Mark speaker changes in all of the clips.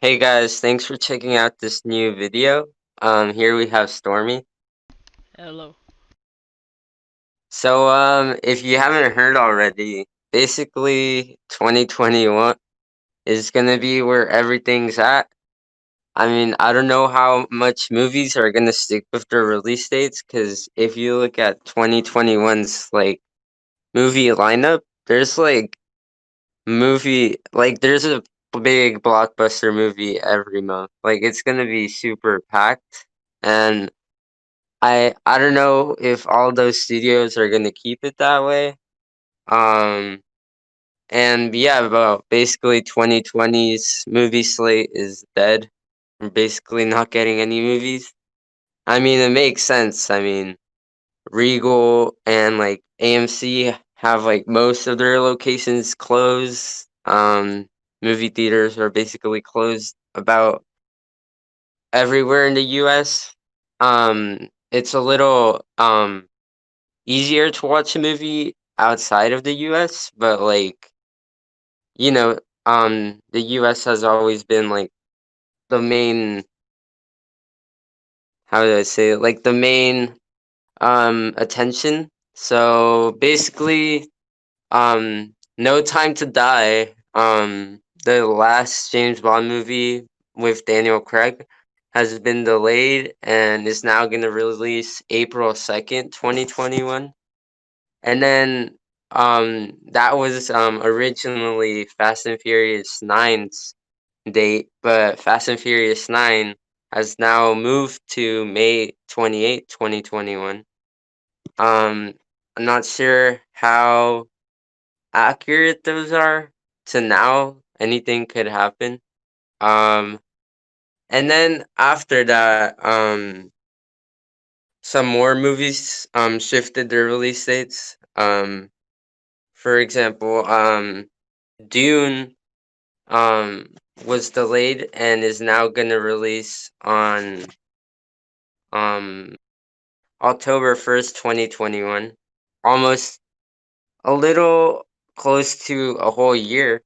Speaker 1: Hey guys, thanks for checking out this new video. Here we have Stormy.
Speaker 2: Hello.
Speaker 1: If you haven't heard already, basically 2021 is gonna be where everything's at. I mean, I don't know how much movies are gonna stick with their release dates, because if you look at 2021's movie lineup, there's there's a big blockbuster movie every month. Like it's gonna be super packed. And I don't know if all those studios are gonna keep it that way. Um, and yeah, but basically 2020's movie slate is dead. We're basically not getting any movies. I mean, it makes sense. I mean, Regal and AMC have most of their locations closed. Movie theaters are basically closed about everywhere in the US. It's a little easier to watch a movie outside of the US, but you know, the US has always been the main, how do I say it? Like the main attention. So basically, No Time to Die, the last James Bond movie with Daniel Craig has been delayed and is now going to release April 2nd, 2021. And then that was originally Fast and Furious 9's date, but Fast and Furious 9 has now moved to May 28th, 2021. Um I'm not sure how accurate those are to now. Anything could happen. Um and then after that, some more movies shifted their release dates. For example, Dune was delayed and is now gonna release on um October 1st, 2021. Almost a little close to a whole year.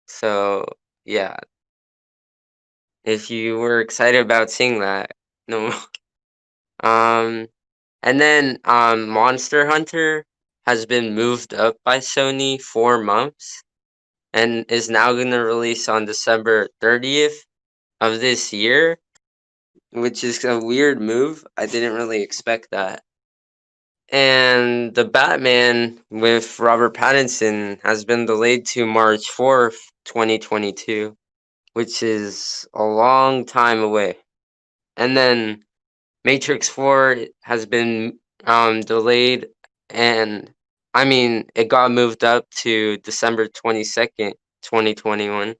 Speaker 1: So yeah, if you were excited about seeing that, no. um and then Monster Hunter has been moved up by Sony 4 months and is now going to release on December 30th of this year, which is a weird move. I didn't really expect that. And the Batman with Robert Pattinson has been delayed to March 4th, 2022, which is a long time away. And then Matrix 4 has been delayed, and I mean, it got moved up to December 22nd, 2021.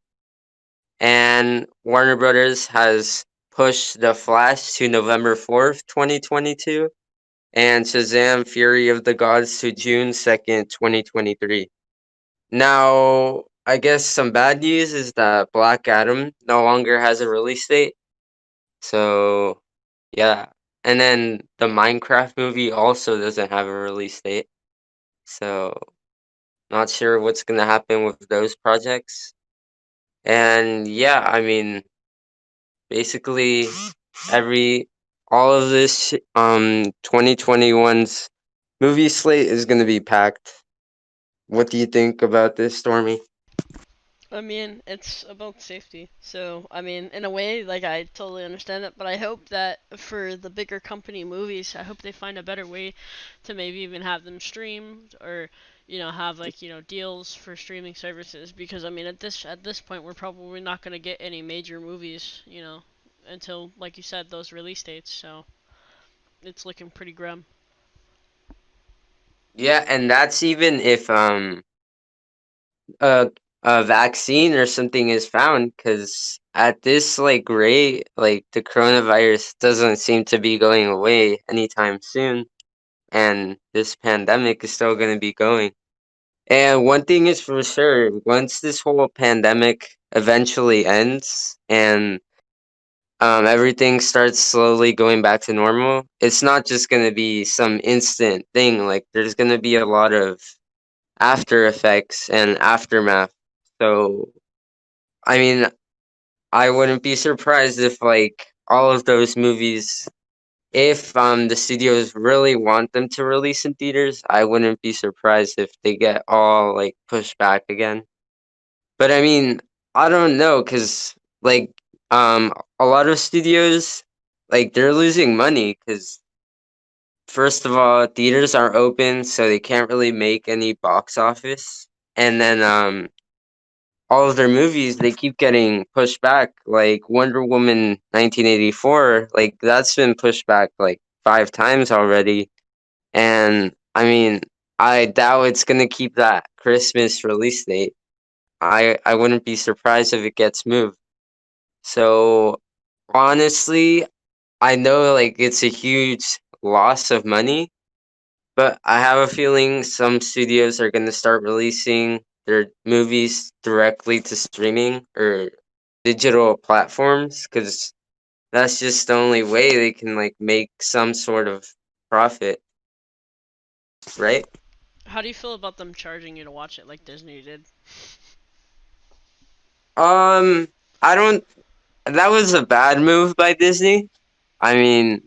Speaker 1: And Warner Brothers has pushed The Flash to November 4th, 2022, and Shazam Fury of the Gods to June 2nd, 2023. Now, I guess some bad news is that Black Adam no longer has a release date. So, yeah. And then the Minecraft movie also doesn't have a release date. So, not sure what's going to happen with those projects. And yeah, I mean, basically every all of this 2021's movie slate is going to be packed. What do you think about this, Stormy?
Speaker 2: I mean, it's about safety. So, I mean, in a way, like, I totally understand it, but I hope that for the bigger company movies, I hope they find a better way to maybe even have them streamed or, have deals for streaming services because I mean, at this point we're probably not going to get any major movies, until like you said those release dates. So, it's looking pretty grim.
Speaker 1: Yeah, and that's even if a a vaccine or something is found, because at this rate, the coronavirus doesn't seem to be going away anytime soon, and this pandemic is still going to be going. And one thing is for sure, once this whole pandemic eventually ends and everything starts slowly going back to normal, it's not just going to be some instant thing. Like, there's going to be a lot of after effects and aftermath. So, I mean, I wouldn't be surprised if like all of those movies, if the studios really want them to release in theaters, I wouldn't be surprised if they get all like pushed back again. But I mean, I don't know, cause like a lot of studios, like they're losing money, cause first of all, theaters aren't open, so they can't really make any box office, and then all of their movies they keep getting pushed back. Like Wonder Woman 1984, like that's been pushed back like 5 times already, and I mean, I doubt it's gonna keep that Christmas release date. I wouldn't be surprised if it gets moved. So honestly, I know like it's a huge loss of money, but I have a feeling some studios are going to start releasing their movies directly to streaming or digital platforms cuz that's just the only way they can like make some sort of profit, right?
Speaker 2: How do you feel about them charging you to watch it like Disney did?
Speaker 1: Um I don't that was a bad move by Disney. I mean,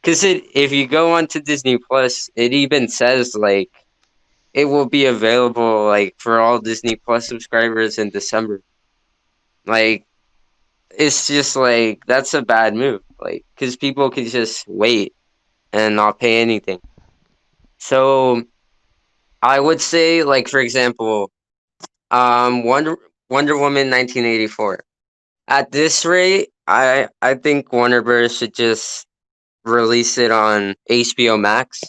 Speaker 1: cuz it if you go onto Disney Plus, it even says like it will be available like for all Disney Plus subscribers in December. Like it's just like that's a bad move. Like cuz people could just wait and not pay anything. So, I would say like for example, Wonder Woman 1984. At this rate, I think Warner Bros should just release it on HBO Max.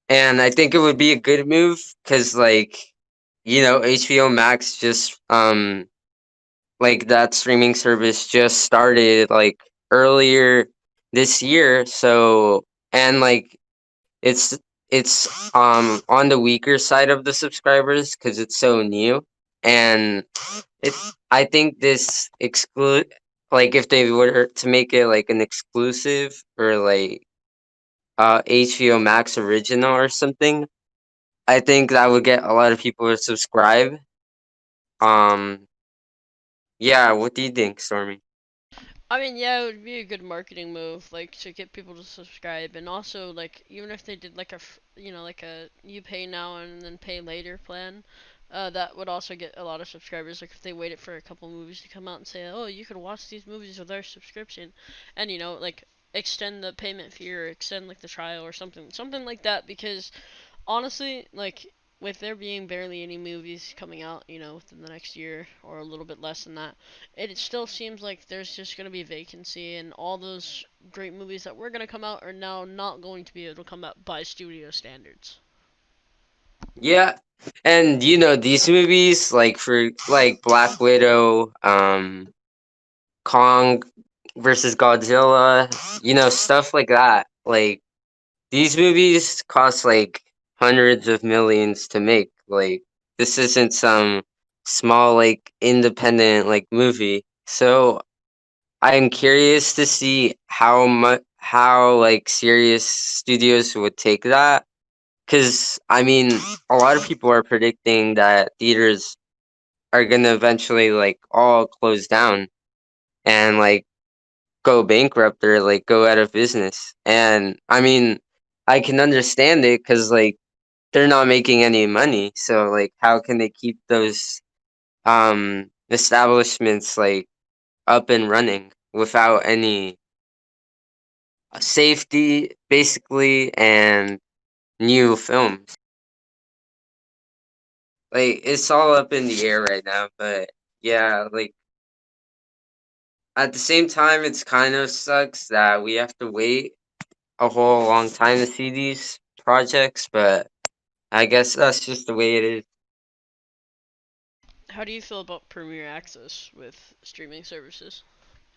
Speaker 1: And I think it would be a good move cuz like HBO Max just like that streaming service just started like earlier this year, so and like it's it's on the weaker side of the subscribers because it's so new, and it I think this exclude like if they were to make it like an exclusive or like HBO Max original or something, I think that would get a lot of people to subscribe. um yeah, what do you think, Stormy?
Speaker 2: I mean, yeah, it would be a good marketing move, like to get people to subscribe, and also like even if they did like like a you pay now and then pay later plan, that would also get a lot of subscribers. Like if they waited for a couple movies to come out and say, oh, you could watch these movies with our subscription, and like extend the payment fee or extend like the trial or something like that, because honestly, like with there being barely any movies coming out, within the next year or a little bit less than that, it still seems like there's just going to be vacancy, and all those great movies that were going to come out are now not going to be able to come out by studio standards.
Speaker 1: Yeah, and these movies like for like Black Widow, Kong versus Godzilla, stuff like that. Like these movies cost like hundreds of millions to make. Like this isn't some small like independent like movie. So I'm curious to see how like serious studios would take that. Cause I mean, a lot of people are predicting that theaters are gonna eventually like all close down and like go bankrupt or like go out of business. And I mean, I can understand it because like they're not making any money. So like, how can they keep those establishments like up and running without any safety, basically, and new films? Like it's all up in the air right now, but yeah, like at the same time, it's kind of sucks that we have to wait a whole long time to see these projects, but I guess that's just the way it is.
Speaker 2: How do you feel about Premiere Access with streaming services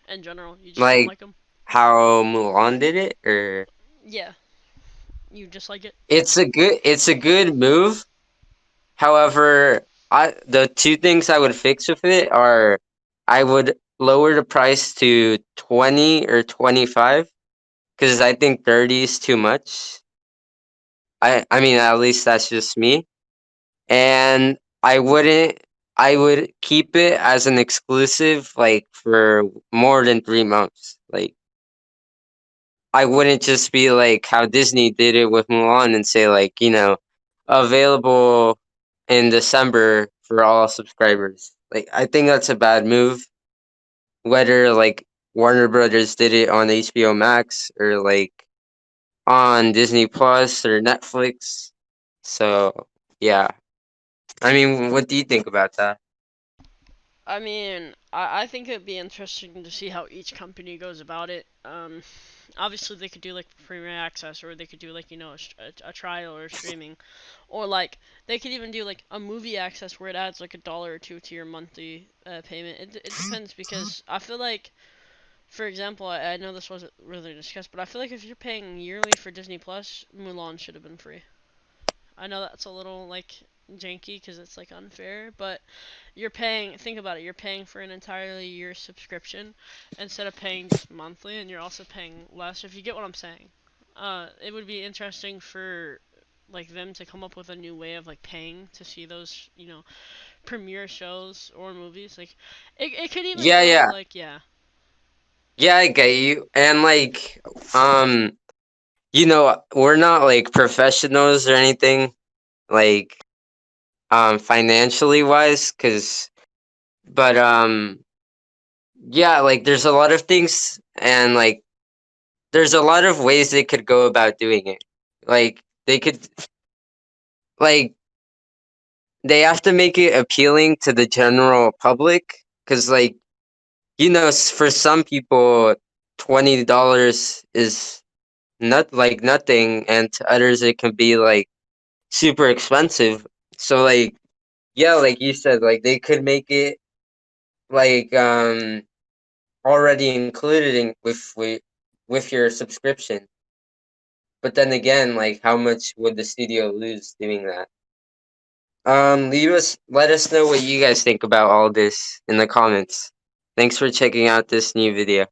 Speaker 2: in general? You just don't
Speaker 1: Like
Speaker 2: like them?
Speaker 1: how Mulan did it, or
Speaker 2: Yeah, you just like it.
Speaker 1: it's a good move. However, the two things I would fix with it are I would lower the price to 20 or 25 because I think 30 is too much. I mean, at least that's just me. And I wouldn't. I would keep it as an exclusive, like for more than 3 months. Like I wouldn't just be like how Disney did it with Mulan and say like, available in December for all subscribers. Like I think that's a bad move. Whether like Warner Brothers did it on HBO Max or like on Disney Plus or Netflix. So yeah. I mean, what do you think about that?
Speaker 2: I mean, I think it'd be interesting to see how each company goes about it. Obviously they could do like premium access, or they could do like a trial or streaming, or like they could even do like a movie access where it adds like $1 or $2 to your monthly payment. It depends, because I feel like, for example, I know this wasn't really discussed, but I feel like if you're paying yearly for Disney Plus, Mulan should have been free. I know that's a little like janky because it's like unfair, but you're paying. Think about it. You're paying for an entirely year subscription instead of paying just monthly, and you're also paying less. If you get what I'm saying, it would be interesting for like them to come up with a new way of like paying to see those premiere shows or movies. Like it could even
Speaker 1: Yeah,
Speaker 2: go
Speaker 1: yeah.
Speaker 2: like, yeah.
Speaker 1: Yeah, I get you. And like we're not like professionals or anything like financially wise cuz but yeah, like there's a lot of things and like there's a lot of ways they could go about doing it. Like they could like they have to make it appealing to the general public cuz like for some people $20 is not like nothing, and to others it can be like super expensive. So like yeah, like you said, like they could make it like already included with your subscription. But then again, like how much would the studio lose doing that? Let us know what you guys think about all this in the comments. Thanks for checking out this new video.